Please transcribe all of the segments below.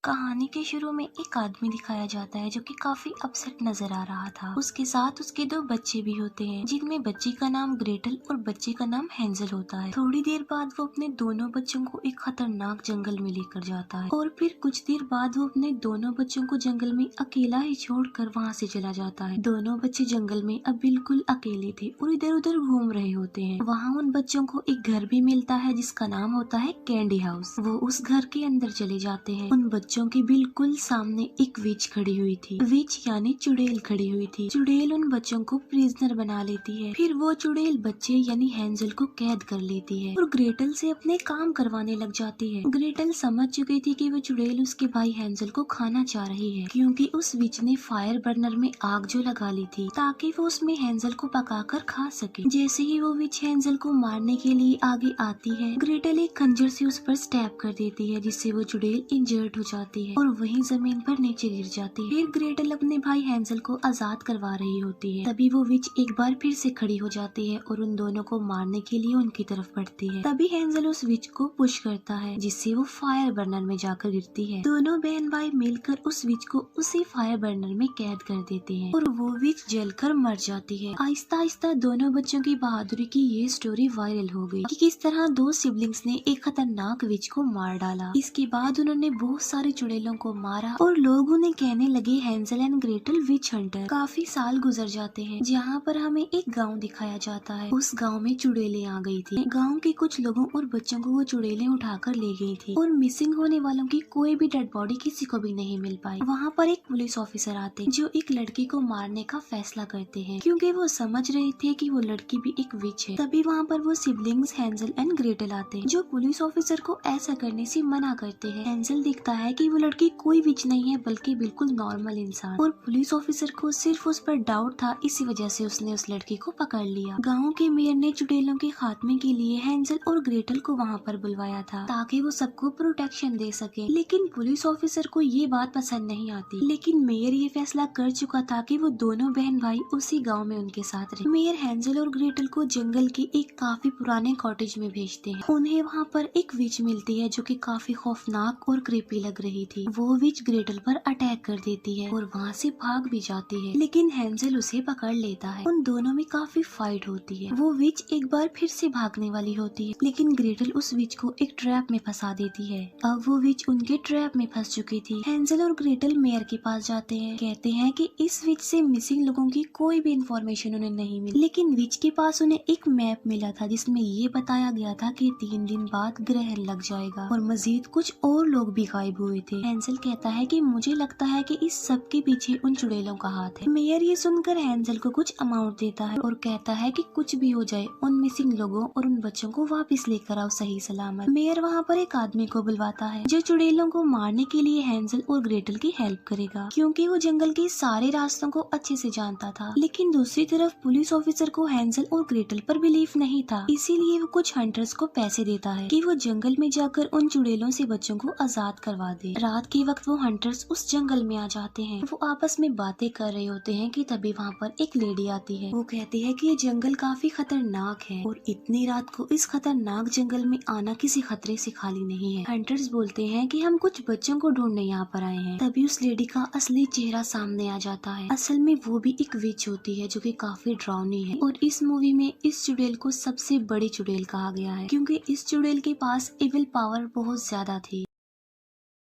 कहानी के शुरू में एक आदमी दिखाया जाता है जो कि काफी अपसेट नजर आ रहा था। उसके साथ उसके दो बच्चे भी होते हैं, जिनमें बच्ची का नाम ग्रेटल और बच्चे का नाम हेंजल होता है। थोड़ी देर बाद वो अपने दोनों बच्चों को एक खतरनाक जंगल में लेकर जाता है और फिर कुछ देर बाद वो अपने दोनों बच्चों को जंगल में अकेला ही छोड़कर वहाँ से चला जाता है। दोनों बच्चे जंगल में अब बिल्कुल अकेले थे और इधर उधर घूम रहे होते हैं। वहाँ उन बच्चों को एक घर भी मिलता है जिसका नाम होता है कैंडी हाउस। वो उस घर के अंदर चले जाते हैं। उन बच्चों के बिल्कुल सामने एक विच खड़ी हुई थी। विच यानी चुड़ैल खड़ी हुई थी। चुड़ैल उन बच्चों को प्रिजनर बना लेती है। फिर वो चुड़ैल बच्चे यानी हेंजल को कैद कर लेती है और ग्रेटल से अपने काम करवाने लग जाती है। ग्रेटल समझ चुकी थी कि वो चुड़ैल उसके भाई हेंजल को खाना चाह रही है, क्योंकि उस विच ने फायर बर्नर में आग जो लगा ली थी ताकि वो उसमें हेंजल को पकाकर खा सके। जैसे ही वो विच हेंजल को मारने के लिए आगे आती है, ग्रेटल एक खंजर से उस पर स्टैब कर देती है, जिससे वो चुड़ैल इंजर्ड हो जाती है और वहीं जमीन पर नीचे गिर जाती है। फिर ग्रेटल अपने भाई हेंजल को आजाद करवा रही होती है। तभी वो विच एक बार फिर से खड़ी हो जाती है और उन दोनों को मारने के लिए उनकी तरफ बढ़ती है। तभी हेंजल उस विच को पुश करता है, जिससे वो फायर बर्नर में जाकर गिरती है। दोनों बहन भाई मिलकर उस विच को उसी फायर बर्नर में कैद कर देते हैं और वो विच जलकर मर जाती है। आहिस्ता आहिस्ता दोनों बच्चों की बहादुरी की ये स्टोरी वायरल हो गई कि किस तरह दो सिबलिंग्स ने एक खतरनाक विच को मार डाला। इसके बाद उन्होंने बहुत सारे चुड़ैलों को मारा और लोग उन्हें कहने लगे Hanzel and Gretel which Hunter. काफी साल गुजर जाते हैं, जहाँ पर हमें एक गांव दिखाया जाता है। उस गांव में चुड़ैलें आ गई थी। गांव के कुछ लोगों और बच्चों को वो चुड़ैलें उठाकर ले गई थी और मिसिंग होने वालों की कोई भी डेड बॉडी किसी को भी नहीं मिल पाई। वहाँ पर एक पुलिस ऑफिसर आते जो एक लड़की को मारने का फैसला करते हैं, क्योंकि वो समझ रहे थे कि वो लड़की भी एक विच है। तभी वहाँ पर वो सिबलिंग्स हेंजल एंड ग्रेटल आते हैं, जो पुलिस ऑफिसर को ऐसा करने से मना करते हैं। हेंजल दिखता है कि वो लड़की कोई विच नहीं है बल्कि बिल्कुल नॉर्मल इंसान, और पुलिस ऑफिसर को सिर्फ उस पर डाउट था, इसी वजह से उसने उस लड़की को पकड़ लिया। गांव के मेयर ने चुड़ैलों के खात्मे के लिए हेंजल और ग्रेटल को वहां पर बुलवाया था ताकि वो सबको प्रोटेक्शन दे सके, लेकिन पुलिस ऑफिसर को ये बात पसंद नहीं आती। लेकिन मेयर ये फैसला कर चुका था कि वो दोनों बहन भाई उसी गाँव में उनके साथ रहे। मेयर हेंजल और ग्रेटल को जंगल के एक काफी पुराने कॉटेज में भेजते हैं। उन्हें वहाँ पर एक विच मिलती है जो कि काफी खौफनाक और क्रीपी लग रही थी। वो विच ग्रेटल पर अटैक कर देती है और वहाँ से भाग भी जाती है, लेकिन हेंजल उसे पकड़ लेता है। उन दोनों में काफी फाइट होती है। वो विच एक बार फिर से भागने वाली होती है, लेकिन ग्रेटल उस विच को एक ट्रैप में फंसा देती है। अब वो विच उनके ट्रैप में फंस चुकी थी। हेंजल और ग्रेटल मेयर के पास जाते हैं, कहते हैं कि इस विच से मिसिंग लोगों की कोई भी इंफॉर्मेशन उन्हें नहीं मिली, लेकिन विच के पास उन्हें एक मैप मिला था जिसमें ये बताया गया था कि 3 दिन बाद ग्रहण लग जाएगा और मजीद कुछ और लोग भी गायब हुए थे। हेंजल कहता है कि मुझे लगता है कि इस सब के पीछे उन चुड़ैलों का हाथ है। मेयर ये सुनकर हेंजल को कुछ अमाउंट देता है और कहता है कि कुछ भी हो जाए उन मिसिंग लोगों और उन बच्चों को वापस लेकर आओ सही सलामत। मेयर वहाँ पर एक आदमी को बुलवाता है जो चुड़ैलों को मारने के लिए हेंजल और ग्रेटल की हेल्प करेगा, क्योंकि वो जंगल के सारे रास्तों को अच्छे से जानता था। लेकिन दूसरी तरफ पुलिस ऑफिसर को हेंजल और ग्रेटल पर बिलीफ नहीं था, इसीलिए वो कुछ हंटर्स को पैसे देता है कि वो जंगल में जाकर उन चुड़ैलों से बच्चों को आजाद करवा दे। रात के वक्त वो हंटर्स उस जंगल में आ जाते हैं। वो आपस में बातें कर रहे होते हैं कि तभी वहाँ पर एक लेडी आती है। वो कहती है कि ये जंगल काफी खतरनाक है और इतनी रात को इस खतरनाक जंगल में आना किसी खतरे से खाली नहीं है। हंटर्स बोलते हैं कि हम कुछ बच्चों को ढूंढने यहाँ पर आए हैं। तभी उस लेडी का असली चेहरा सामने आ जाता है। असल में वो भी एक विच होती है जो कि काफी डरावनी है, और इस मूवी में इस चुड़ैल को सबसे बड़ी चुड़ैल कहा गया है, क्योंकि इस चुड़ैल के पास इविल पावर बहुत ज्यादा थी।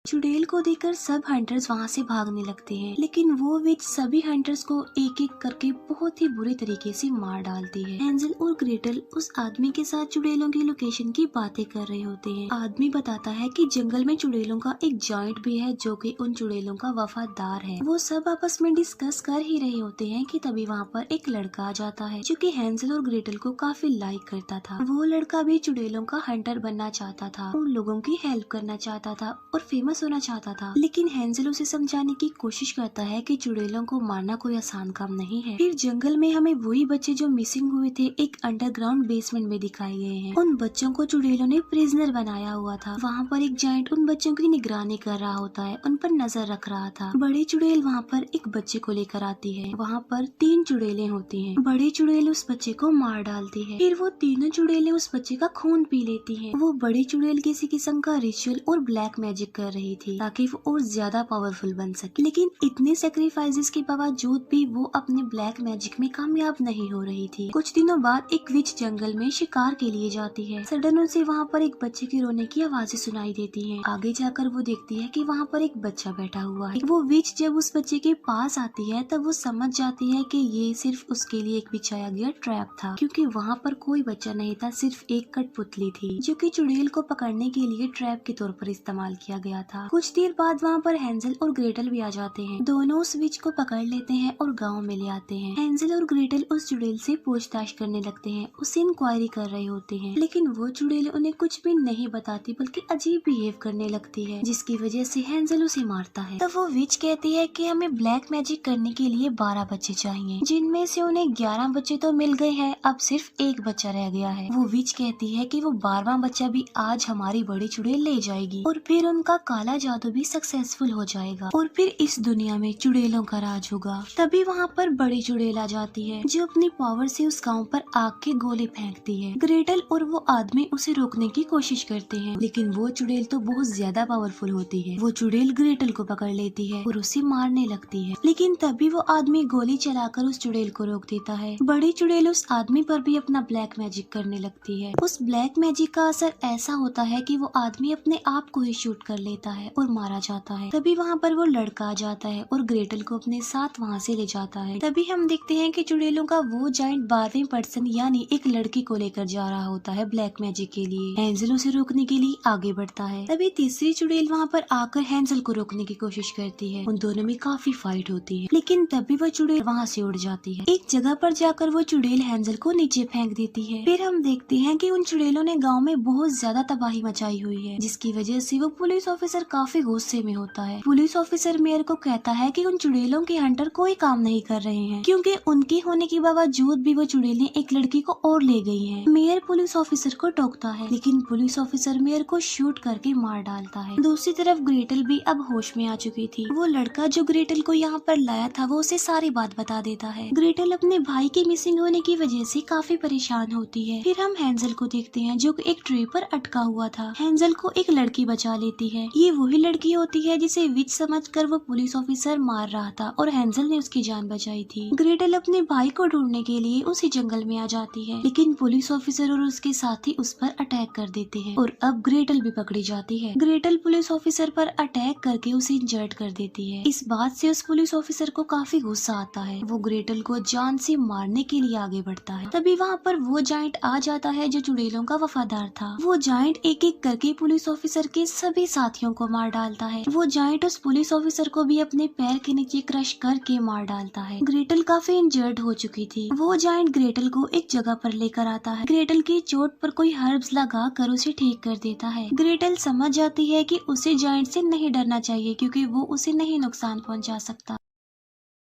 चुड़ैल को देखकर सब हंटर्स वहाँ से भागने लगते हैं, लेकिन वो विच सभी हंटर्स को एक एक करके बहुत ही बुरी तरीके से मार डालती है। हेंजल और ग्रेटल उस आदमी के साथ चुड़ैलों की लोकेशन की बातें कर रहे होते हैं। आदमी बताता है कि जंगल में चुड़ैलों का एक जॉइंट भी है जो कि उन चुड़ैलों का वफादार है। वो सब आपस में डिस्कस कर ही रहे होते हैं कि तभी वहाँ पर एक लड़का आ जाता है जो कि हेंजल और ग्रेटल को काफी लाइक करता था। वो लड़का भी चुड़ैलों का हंटर बनना चाहता था, उन लोगों की हेल्प करना चाहता था और फेमस होना चाहता था। लेकिन हेंजल उसे समझाने की कोशिश करता है कि चुड़ैलों को मारना कोई आसान काम नहीं है। फिर जंगल में हमें वही बच्चे जो मिसिंग हुए थे एक अंडरग्राउंड बेसमेंट में दिखाए गए हैं। उन बच्चों को चुड़ैलों ने प्रिजनर बनाया हुआ था। वहाँ पर एक जायंट उन बच्चों की निगरानी कर रहा होता है, उन पर नजर रख रहा था। बड़ी चुड़ैल वहाँ पर एक बच्चे को लेकर आती है। वहाँ पर 3 चुड़ैलें होती हैं। बड़ी चुड़ैल उस बच्चे को मार डालती है। फिर वो तीनों चुड़ैलें उस बच्चे का खून पी लेती हैं। वो बड़ी चुड़ैल किसी किस्म का रिचुअल और ब्लैक मैजिक कर रही रही थी ताकि वो और ज्यादा पावरफुल बन सके। लेकिन इतने सेक्रीफाइसेस के बावजूद भी वो अपने ब्लैक मैजिक में कामयाब नहीं हो रही थी। कुछ दिनों बाद एक विच जंगल में शिकार के लिए जाती है। सडन उसे वहाँ पर एक बच्चे के रोने की आवाजें सुनाई देती हैं। आगे जाकर वो देखती है कि वहाँ पर एक बच्चा बैठा हुआ है। वो विच जब उस बच्चे के पास आती है तब वो समझ जाती है कि ये सिर्फ उसके लिए एक बिछाया गया ट्रैप था, क्योंकि वहाँ पर कोई बच्चा नहीं था, सिर्फ एक कठपुतली थी जो कि चुड़ैल को पकड़ने के लिए ट्रैप के तौर पर इस्तेमाल किया गया था। कुछ देर बाद वहाँ पर हेंजल और ग्रेटल भी आ जाते हैं। दोनों उस विच को पकड़ लेते हैं और गाँव में ले आते हैं। हेंजल और ग्रेटल उस चुड़ैल से पूछताछ करने लगते हैं, उससे इंक्वायरी कर रहे होते हैं, लेकिन वो चुड़ैल उन्हें कुछ भी नहीं बताती बल्कि अजीब बिहेव करने लगती है, जिसकी वजह से हेंजल उसे मारता है। तब वो विच कहती है कि हमें ब्लैक मैजिक करने के लिए 12 बच्चे चाहिए, जिनमें से उन्हें 11 बच्चे तो मिल गए हैं, अब सिर्फ एक बच्चा रह गया है। वो विच कहती है कि वो 12वां बच्चा भी आज हमारी बड़ी चुड़ैल ले जाएगी और फिर उनका काला जादू भी सक्सेसफुल हो जाएगा और फिर इस दुनिया में चुड़ैलों का राज होगा। तभी वहाँ पर बड़ी चुड़ैल आ जाती है जो अपनी पावर से उस गाँव पर आग के गोले फेंकती है। ग्रेटल और वो आदमी उसे रोकने की कोशिश करते हैं, लेकिन वो चुड़ैल तो बहुत ज्यादा पावरफुल होती है। वो चुड़ैल ग्रेटल को पकड़ लेती है और उसे मारने लगती है, लेकिन तभी वो आदमी गोली चलाकर उस चुड़ैल को रोक देता है। बड़ी चुड़ैल उस आदमी पर भी अपना ब्लैक मैजिक करने लगती है। उस ब्लैक मैजिक का असर ऐसा होता है कि वो आदमी अपने आप को ही शूट कर लेता है और मारा जाता है। तभी वहाँ पर वो लड़का आ जाता है और ग्रेटल को अपने साथ वहाँ से ले जाता है। तभी हम देखते हैं कि चुड़ैलों का वो जाइंट 12वें पर्सन यानी एक लड़की को लेकर जा रहा होता है ब्लैक मैजिक के लिए। हेंजल उसे रोकने के लिए आगे बढ़ता है। तभी तीसरी चुड़ैल वहाँ पर आकर हेंजल को रोकने की कोशिश करती है। उन दोनों में काफी फाइट होती है, लेकिन तभी वो चुड़ैल वहाँ से उड़ जाती है। एक जगह पर जाकर वो चुड़ैल हेंजल को नीचे फेंक देती है। फिर हम देखते हैं कि उन चुड़ैलों ने गाँव में बहुत ज्यादा तबाही मचाई हुई है, जिसकी वजह से वो पुलिस ऑफिसर काफी गुस्से में होता है। पुलिस ऑफिसर मेयर को कहता है कि उन चुड़ैलों के हंटर कोई काम नहीं कर रहे हैं, क्योंकि उनके होने के बावजूद भी वो चुड़ैलें एक लड़की को और ले गई हैं। मेयर पुलिस ऑफिसर को टोकता है, लेकिन पुलिस ऑफिसर मेयर को शूट करके मार डालता है। दूसरी तरफ ग्रेटल भी अब होश में आ चुकी थी। वो लड़का जो ग्रेटल को यहाँ पर लाया था वो उसे सारी बात बता देता है। ग्रेटल अपने भाई के मिसिंग होने की वजह से काफी परेशान होती है। फिर हम हेंजल को देखते हैं जो एक ट्री पर अटका हुआ था। हेंजल को एक लड़की बचा लेती है। ये वही लड़की होती है जिसे विच समझकर वो पुलिस ऑफिसर मार रहा था और हेंजल ने उसकी जान बचाई थी। ग्रेटल अपने भाई को ढूंढने के लिए उसी जंगल में आ जाती है, लेकिन पुलिस ऑफिसर और उसके साथी उस पर अटैक कर देते हैं और अब ग्रेटल भी पकड़ी जाती है। ग्रेटल पुलिस ऑफिसर पर अटैक करके उसे इंजर्ड कर देती है। इस बात से उस पुलिस ऑफिसर को काफी गुस्सा आता है। वो ग्रेटल को जान से मारने के लिए आगे बढ़ता है। तभी वहाँ पर वो जाइंट आ जाता है जो चुड़ैलों का वफादार था। वो जाइंट एक एक करके पुलिस ऑफिसर के सभी साथियों को मार डालता है। वो जाइंट उस पुलिस ऑफिसर को भी अपने पैर के नीचे क्रश करके मार डालता है। ग्रेटल काफी इंजर्ड हो चुकी थी। वो जाइंट ग्रेटल को एक जगह पर लेकर आता है। ग्रेटल की चोट पर कोई हर्ब्स लगा कर उसे ठीक कर देता है। ग्रेटल समझ जाती है कि उसे जाइंट से नहीं डरना चाहिए, क्योंकि वो उसे नहीं नुकसान पहुंचा सकता।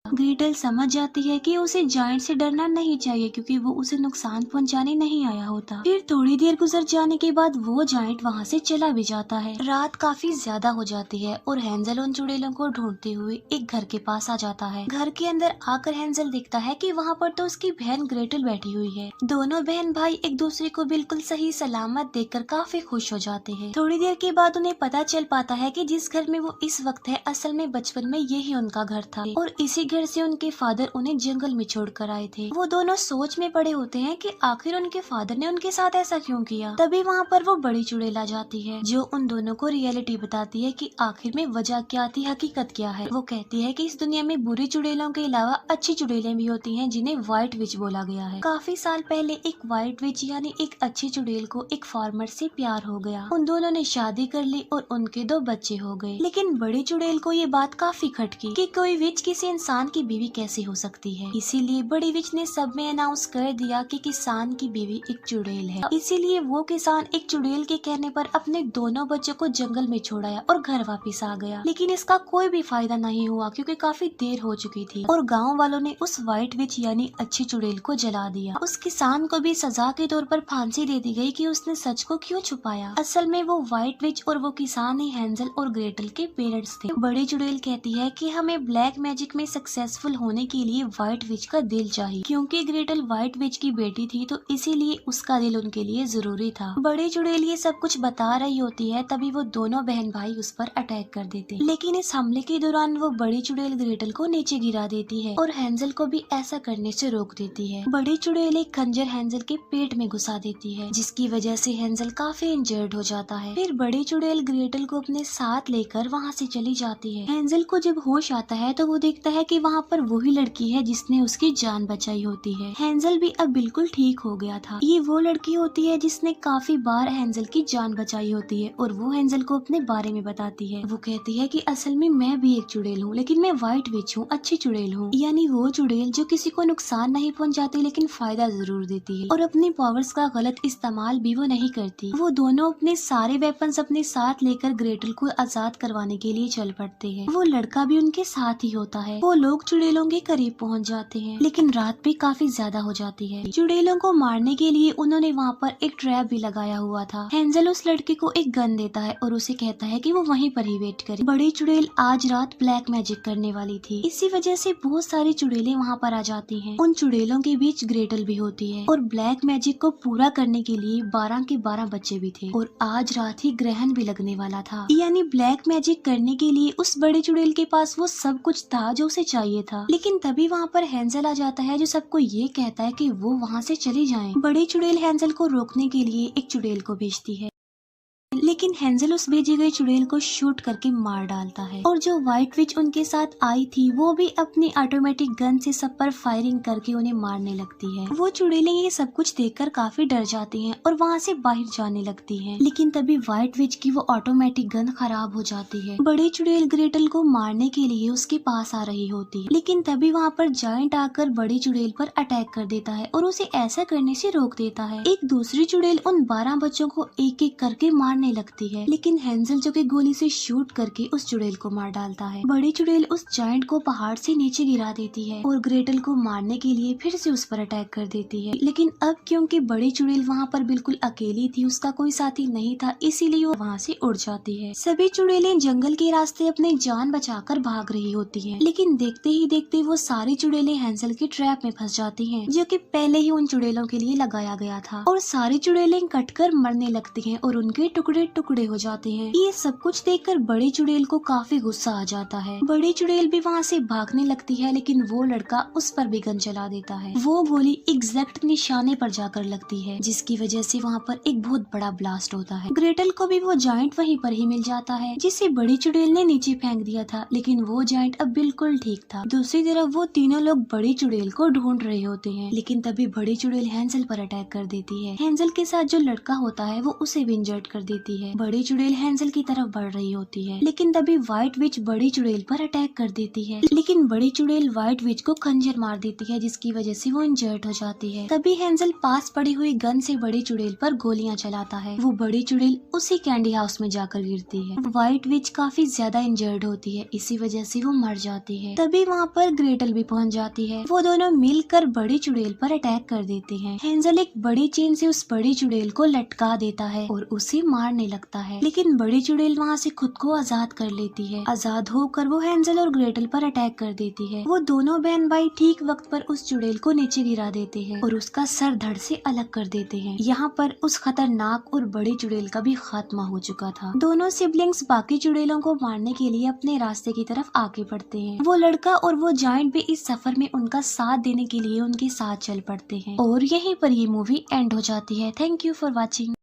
ग्रेटल समझ जाती है कि उसे जाइंट से डरना नहीं चाहिए, क्योंकि वो उसे नुकसान पहुंचाने नहीं आया होता। फिर थोड़ी देर गुजर जाने के बाद वो जाइंट वहाँ से चला भी जाता है। रात काफी ज्यादा हो जाती है और हेंजल उन चुड़ैलों को ढूंढते हुए एक घर के पास आ जाता है। घर के अंदर आकर हेंजल देखता है कि वहाँ पर तो उसकी बहन ग्रेटल बैठी हुई है। दोनों बहन भाई एक दूसरे को बिल्कुल सही सलामत देखकर काफी खुश हो जाते हैं। थोड़ी देर के बाद उन्हें पता चल पाता है कि जिस घर में वो इस वक्त है, असल में बचपन में यही उनका घर था और इसी घर से उनके फादर उन्हें जंगल में छोड़कर आए थे। वो दोनों सोच में पड़े होते हैं कि आखिर उनके फादर ने उनके साथ ऐसा क्यों किया। तभी वहाँ पर वो बड़ी चुड़ैल आ जाती है जो उन दोनों को रियलिटी बताती है कि आखिर में वजह क्या थी, हकीकत क्या है। वो कहती है कि इस दुनिया में बुरी चुड़ैलों के अलावा अच्छी चुड़ैलें भी होती हैं, जिन्हें व्हाइट विच बोला गया है। काफी साल पहले एक व्हाइट विच यानी एक अच्छी चुड़ैल को एक फार्मर से प्यार हो गया। उन दोनों ने शादी कर ली और उनके 2 बच्चे हो गए। लेकिन बड़ी चुड़ैल को ये बात काफी खटकी कि कोई विच किसी इंसान की बीवी कैसे हो सकती है। इसीलिए बड़ी विच ने सब में अनाउंस कर दिया कि किसान की बीवी एक चुड़ैल है। इसीलिए वो किसान एक चुड़ैल के कहने पर अपने दोनों बच्चों को जंगल में छोड़ाया और घर वापस आ गया। लेकिन इसका कोई भी फायदा नहीं हुआ, क्योंकि काफी देर हो चुकी थी और गाँव वालों ने उस व्हाइट विच यानी अच्छी चुड़ैल को जला दिया। उस किसान को भी सजा के तौर पर फांसी दे दी गई कि उसने सच को क्यों छुपाया। असल में वो व्हाइट विच और वो किसान ही हेंजल और ग्रेटल के पेरेंट्स थे। बड़ी चुड़ैल कहती है कि हमें ब्लैक मैजिक में सक्सेस सक्सेसफुल होने के लिए व्हाइट विच का दिल चाहिए, क्योंकि ग्रेटल व्हाइट विच की बेटी थी तो इसीलिए उसका दिल उनके लिए जरूरी था। बड़ी चुड़ैल ये सब कुछ बता रही होती है, तभी वो दोनों बहन भाई उस पर अटैक कर देते हैं। लेकिन इस हमले के दौरान वो बड़ी चुड़ैल ग्रेटल को नीचे गिरा देती है और हैंजल को भी ऐसा करने से रोक देती है। बड़ी चुड़ैल एक खंजर हैंजल के पेट में घुसा देती है, जिसकी वजह से हैंजल काफी इंजर्ड हो जाता है। फिर बड़ी चुड़ैल ग्रेटल को अपने साथ लेकर वहाँ से चली जाती है। हैंजल को जब होश आता है तो वो देखता है कि वहाँ पर वही लड़की है जिसने उसकी जान बचाई होती है। हैंजल भी अब बिल्कुल ठीक हो गया था। ये वो लड़की होती है जिसने काफी बार हैंजल की जान बचाई होती है और वो हैंजल को अपने बारे में बताती है। वो कहती है कि असल में मैं भी एक चुड़ैल हूँ, लेकिन मैं व्हाइट विच हूँ, अच्छी चुड़ैल हूँ। यानी वो चुड़ैल जो किसी को नुकसान नहीं पहुँचाती लेकिन फायदा जरूर देती है, और अपनी पावर्स का गलत इस्तेमाल भी वो नहीं करती। वो दोनों अपने सारे वेपन्स अपने साथ लेकर ग्रेटल को आजाद करवाने के लिए चल पड़ते हैं। वो लड़का भी उनके साथ ही होता है। वो लोग चुड़ैलों के करीब पहुँच जाते हैं, लेकिन रात भी काफी ज्यादा हो जाती है। चुड़ैलों को मारने के लिए उन्होंने वहाँ पर एक ट्रैप भी लगाया हुआ था। हैंजल उस लड़के को एक गन देता है और उसे कहता है कि वो वहीं पर ही वेट करे। बड़ी चुड़ैल आज रात ब्लैक मैजिक करने वाली थी, इसी वजह से बहुत सारी चुड़ैलें वहाँ पर आ जाती हैं। उन चुड़ैलों के बीच ग्रेटल भी होती है और ब्लैक मैजिक को पूरा करने के लिए 12 के 12 बच्चे भी थे और आज रात ही ग्रहण भी लगने वाला था। यानी ब्लैक मैजिक करने के लिए उस बड़ी चुड़ैल के पास वो सब कुछ था जो उसे चाहिए था। लेकिन तभी वहाँ पर हैंजल आ जाता है जो सबको ये कहता है कि वो वहाँ से चली जाएं। बड़ी चुड़ैल हैंजल को रोकने के लिए एक चुड़ैल को भेजती है, लेकिन हैंजल उस भेजी गई चुड़ैल को शूट करके मार डालता है। और जो व्हाइट विच उनके साथ आई थी वो भी अपनी ऑटोमेटिक गन से सब पर फायरिंग करके उन्हें मारने लगती है। वो चुड़ैलें ये सब कुछ देखकर काफी डर जाती हैं और वहाँ से बाहर जाने लगती हैं। लेकिन तभी व्हाइट विच की वो ऑटोमेटिक गन खराब हो जाती है। बड़ी चुड़ैल ग्रेटल को मारने के लिए उसके पास आ रही होती है, लेकिन तभी वहाँ पर जायंट आकर बड़ी चुड़ैल पर अटैक कर देता है और उसे ऐसा करने से रोक देता है। एक दूसरी चुड़ैल उन 12 बच्चों को एक एक करके मारने लगती है, लेकिन हैंजल जो कि गोली से शूट करके उस चुड़ैल को मार डालता है। बड़ी चुड़ैल उस जायंट को पहाड़ से नीचे गिरा देती है और ग्रेटल को मारने के लिए फिर से उस पर अटैक कर देती है। लेकिन अब क्योंकि बड़ी चुड़ैल वहाँ पर बिल्कुल अकेली थी, उसका कोई साथी नहीं था, इसीलिए वो वहाँ से उड़ जाती है। सभी चुड़ैलें जंगल के रास्ते अपनी जान बचाकर भाग रही होती है, लेकिन देखते ही देखते वो सारी चुड़ैलें हैंजल के ट्रैप में फंस जाती है, जो कि पहले ही उन चुड़ैलों के लिए लगाया गया था। और सारी चुड़ैलें कटकर मरने लगती हैं और उनके टुकड़े टुकड़े हो जाते हैं। ये सब कुछ देखकर बड़ी चुड़ैल को काफी गुस्सा आ जाता है। बड़ी चुड़ैल भी वहाँ से भागने लगती है, लेकिन वो लड़का उस पर भी गन चला देता है। वो गोली एग्जैक्ट निशाने पर जाकर लगती है, जिसकी वजह से वहाँ पर एक बहुत बड़ा ब्लास्ट होता है। ग्रेटल को भी वो जायंट वहीं पर ही मिल जाता है, जिसे बड़ी चुड़ैल ने नीचे फेंक दिया था, लेकिन वो जायंट अब बिल्कुल ठीक था। दूसरी तरफ वो तीनों लोग बड़ी चुड़ैल को ढूंढ रहे होते हैं, लेकिन तभी बड़ी चुड़ैल हैंजल पर अटैक कर देती है। हैंजल के साथ जो लड़का होता है वो उसे भी इंजर्ड कर देती है। बड़ी चुड़ैल हैंजल की तरफ बढ़ रही होती है, लेकिन तभी व्हाइट विच बड़ी चुड़ैल पर अटैक कर देती है, लेकिन बड़ी चुड़ैल व्हाइट विच को खंजर मार देती है, जिसकी वजह से वो इंजर्ड हो जाती है। तभी हैंजल पास पड़ी हुई गन से बड़ी चुड़ैल पर गोलियां चलाता है। वो बड़ी चुड़ैल उसी कैंडी हाउस में जाकर गिरती है। व्हाइट विच काफी ज्यादा इंजर्ड होती है, इसी वजह से वो मर जाती है। तभी वहाँ पर ग्रेटल भी पहुँच जाती है। वो दोनों मिलकर बड़ी चुड़ैल पर अटैक कर देते हैं। हैंजल एक बड़ी चेन से उस बड़ी चुड़ैल को लटका देता है और उसे मारने लगता है, लेकिन बड़ी चुड़ैल वहाँ से खुद को आजाद कर लेती है। आजाद होकर वो हैंजल और ग्रेटल पर अटैक कर देती है। वो दोनों बहन भाई ठीक वक्त पर उस चुड़ैल को नीचे गिरा देते हैं और उसका सर धड़ से अलग कर देते हैं। यहाँ पर उस खतरनाक और बड़ी चुड़ैल का भी खात्मा हो चुका था। दोनों सिबलिंग्स बाकी चुड़ैलों को मारने के लिए अपने रास्ते की तरफ आगे बढ़ते हैं। वो लड़का और वो जायंट भी इस सफर में उनका साथ देने के लिए उनके साथ चल पड़ते हैं और यहीं पर ये मूवी एंड हो जाती है। Thank you for watching.